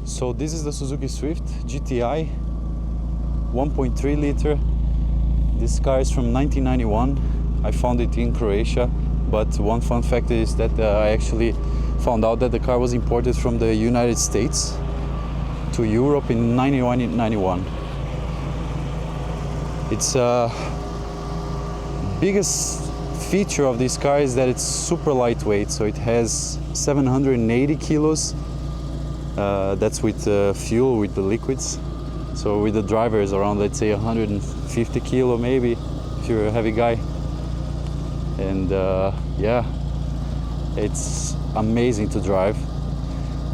So this is the Suzuki Swift GTi, 1.3 liter. This car is from 1991. I found it in Croatia, but one fun fact is that I actually found out that the car was imported from the United States to Europe in 1991. Its biggest feature of this car is that it's super lightweight, so it has 780 kilos. That's with fuel, with the liquids. So with the driver is around, let's say, 150 kilo maybe, if you're a heavy guy. And yeah, it's amazing to drive.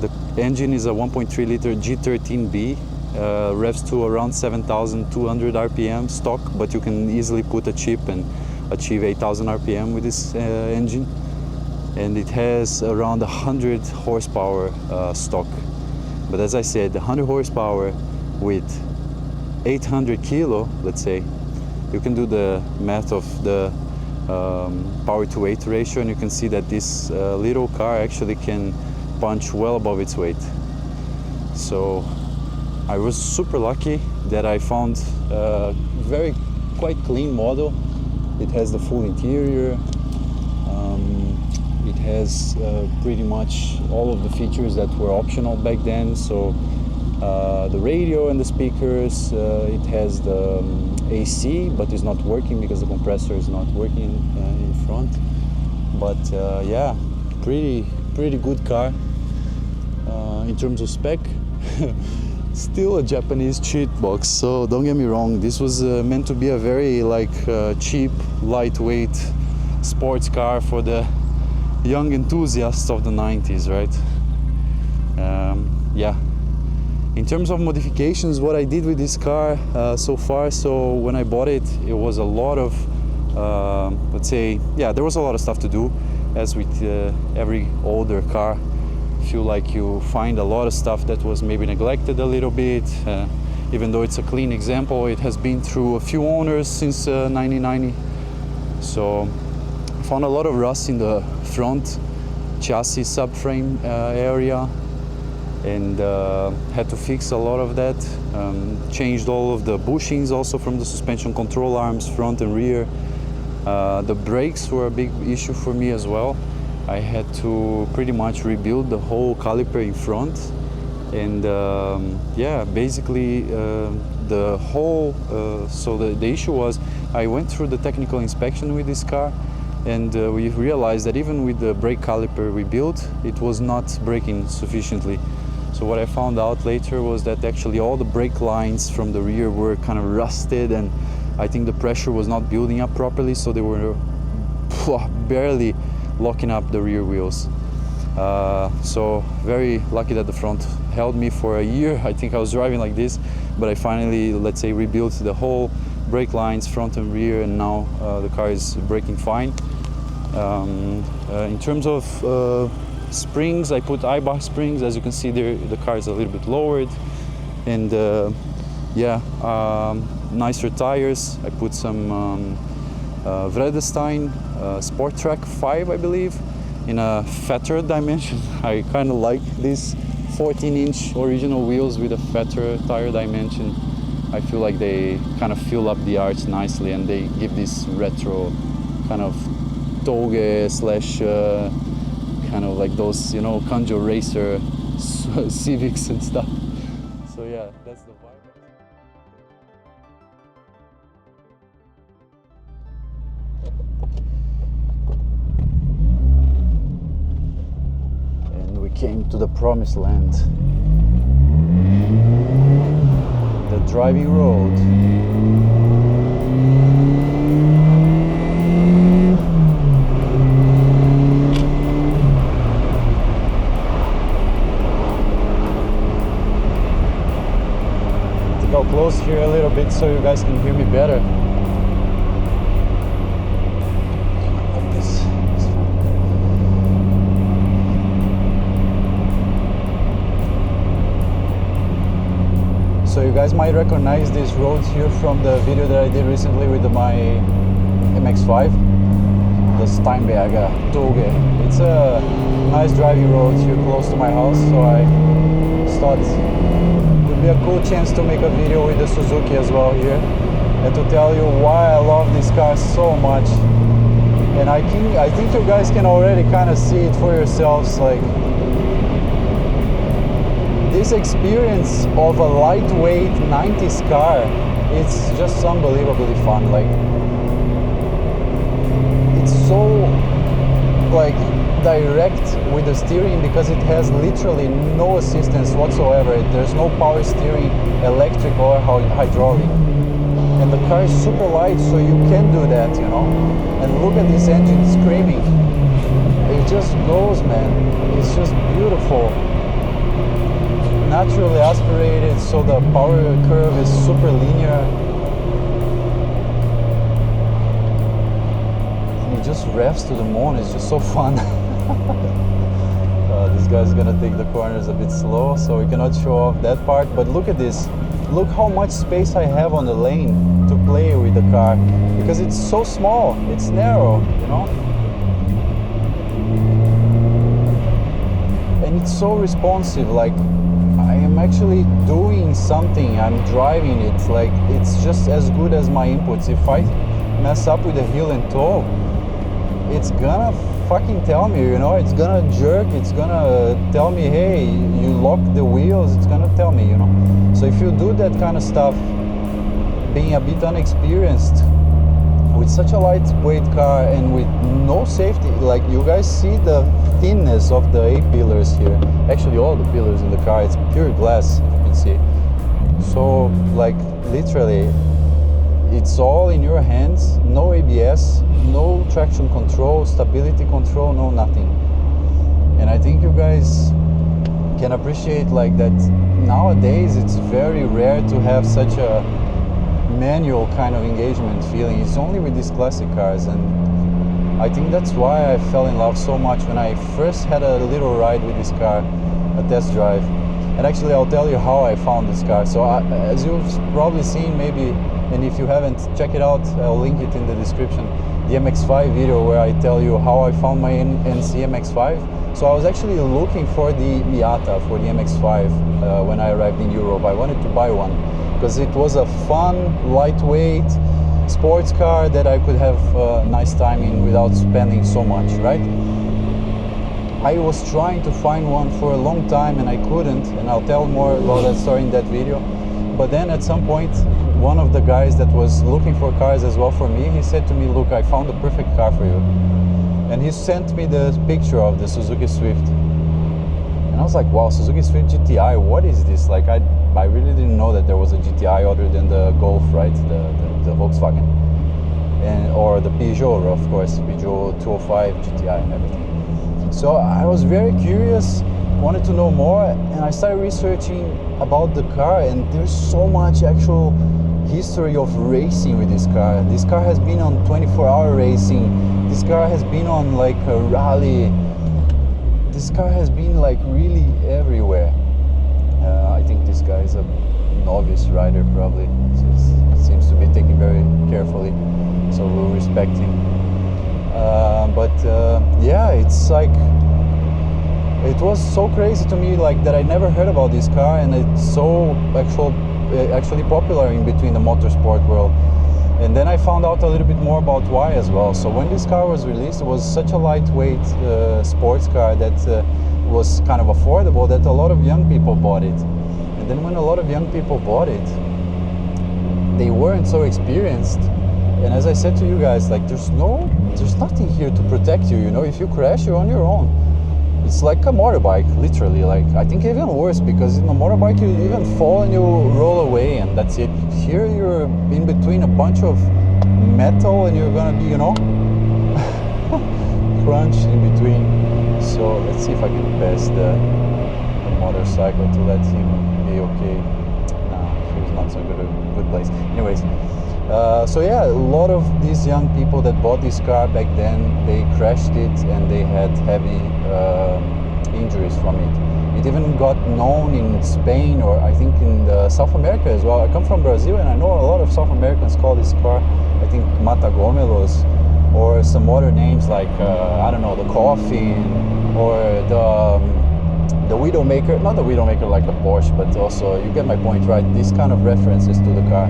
The engine is a 1.3 liter G13B, revs to around 7,200 RPM stock, but you can easily put a chip and achieve 8,000 RPM with this engine. And it has around 100 horsepower stock. But as I said, 100 horsepower with 800 kilo, let's say, you can do the math of the power to weight ratio, and you can see that this little car actually can punch well above its weight. So I was super lucky that I found a quite clean model. It has the full interior. It has pretty much all of the features that were optional back then. So the radio and the speakers, it has the AC, but it's not working because the compressor is not working in front. But yeah, pretty good car in terms of spec. Still a Japanese cheat box, so don't get me wrong, this was meant to be a very cheap, lightweight sports car for the young enthusiasts of the 90s, right? Yeah. In terms of modifications, what I did with this car so far, so when I bought it, it was a lot of, let's say, yeah, there was a lot of stuff to do. As with every older car, I feel like you find a lot of stuff that was maybe neglected a little bit. Even though it's a clean example, it has been through a few owners since 1990. So I found a lot of rust in the front chassis subframe area, and had to fix a lot of that. Changed all of the bushings also from the suspension control arms, front and rear. The brakes were a big issue for me as well. I had to pretty much rebuild the whole caliper in front, and yeah, basically the whole, so the issue was, I went through the technical inspection with this car, and we realized that even with the brake caliper we built, it was not braking sufficiently. So what I found out later was that actually all the brake lines from the rear were kind of rusted, and I think the pressure was not building up properly, so they were barely locking up the rear wheels. So very lucky that the front held me for a year. I think I was driving like this, but I finally, let's say, rebuilt the whole brake lines, front and rear, and now the car is braking fine. In terms of springs, I put Eibach springs. As you can see there, the car is a little bit lowered, and yeah, nicer tires. I put some Vredestein Sport Track 5, I believe, in a fatter dimension. I kind of like these 14-inch original wheels with a fatter tire dimension. I feel like they kind of fill up the arch nicely, and they give this retro kind of toge slash kind of like those, you know, Kanjo racer Civics and stuff. So yeah, that's the vibe. And we came to the promised land. The driving road. I'll close here a little bit so you guys can hear me better. Like this. So you guys might recognize this road here from the video that I did recently with my MX-5. The Steinberger Toge. It's a nice driving road here close to my house, so I thought it would be a cool chance to make a video with the Suzuki as well here, and to tell you why I love this car so much. And I think you guys can already kind of see it for yourselves, like this experience of a lightweight 90s car, it's just unbelievably fun. Like, it's so like direct with the steering because it has literally no assistance whatsoever. There's no power steering, electric or hydraulic. And the car is super light, so you can do that, you know. And look at this engine screaming. It just goes, man. It's just beautiful. Naturally aspirated, so the power curve is super linear. And it just revs to the moon. It's just so fun. This guy's gonna take the corners a bit slow, so we cannot show off that part. But look at this. Look how much space I have on the lane to play with the car, because it's so small, it's narrow, you know. And it's so responsive, like I am actually doing something, I'm driving it, like it's just as good as my inputs. If I mess up with the heel and toe, it's gonna fucking tell me, you know, it's gonna jerk, it's gonna tell me, hey, you locked the wheels, it's gonna tell me, you know. So if you do that kind of stuff, being a bit unexperienced with such a lightweight car and with no safety, like you guys see the thinness of the A-pillars here, actually all the pillars in the car, it's pure glass, if you can see. So like literally it's all in your hands, no ABS, no traction control, stability control, no nothing. And I think you guys can appreciate like that nowadays it's very rare to have such a manual kind of engagement feeling. It's only with these classic cars, and I think that's why I fell in love so much when I first had a little ride with this car, a test drive. And actually I'll tell you how I found this car. So as you've probably seen maybe, and if you haven't, check it out, I'll link it in the description, the MX-5 video where I tell you how I found my NC MX-5. So I was actually looking for the Miata, for the MX-5 when I arrived in Europe. I wanted to buy one because it was a fun, lightweight sports car that I could have a nice time in without spending so much, right? I was trying to find one for a long time and I couldn't, and I'll tell more about that story in that video. But then at some point, one of the guys that was looking for cars as well for me, he said to me, look, I found the perfect car for you. And he sent me the picture of the Suzuki Swift. And I was like, wow, Suzuki Swift GTi, what is this? Like, I really didn't know that there was a GTi other than the Golf, right? The Volkswagen. And, or the Peugeot, of course, Peugeot 205 GTi and everything. So I was very curious, wanted to know more, and I started researching about the car, and there's so much actual history of racing with this car. This car has been on 24-hour racing. This car has been on like a rally. This car has been like really everywhere. I think this guy is a novice rider probably. He seems to be taking very carefully, so we'll respect him. Yeah, it's like, it was so crazy to me, like that I never heard about this car, and it's so actually popular in between the motorsport world. And then I found out a little bit more about why as well. So when this car was released, it was such a lightweight sports car that was kind of affordable that a lot of young people bought it. And then when a lot of young people bought it, they weren't so experienced. And as I said to you guys, like there's nothing here to protect you, you know. If you crash, you're on your own. It's like a motorbike, literally. Like, I think even worse, because in a motorbike you even fall and you roll away and that's it. Here you're in between a bunch of metal and you're gonna be, you know, crunched in between. So let's see if I can pass the motorcycle to let him be okay. Nah, here's not so good place. Anyways, so yeah, a lot of these young people that bought this car back then, they crashed it and they had heavy injuries from it. It even got known in Spain, or I think in South America as well. I come from Brazil and I know a lot of South Americans call this car, I think, Matagomelos, or some other names like I don't know, the Coffin, or the Widowmaker. Not the Widowmaker like the Porsche, but also, you get my point, right? These kind of references to the car.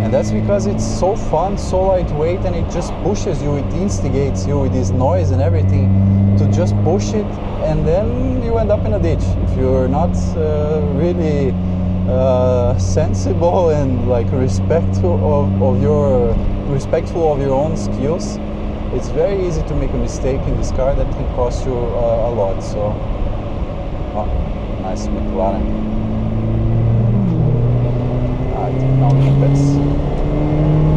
And that's because it's so fun, so lightweight, and it just pushes you, it instigates you with this noise and everything to just push it, and then you end up in a ditch. If you're not really sensible and like respectful of your own skills, it's very easy to make a mistake in this car that can cost you a lot. So, oh, nice McLaren. I think now we can pass.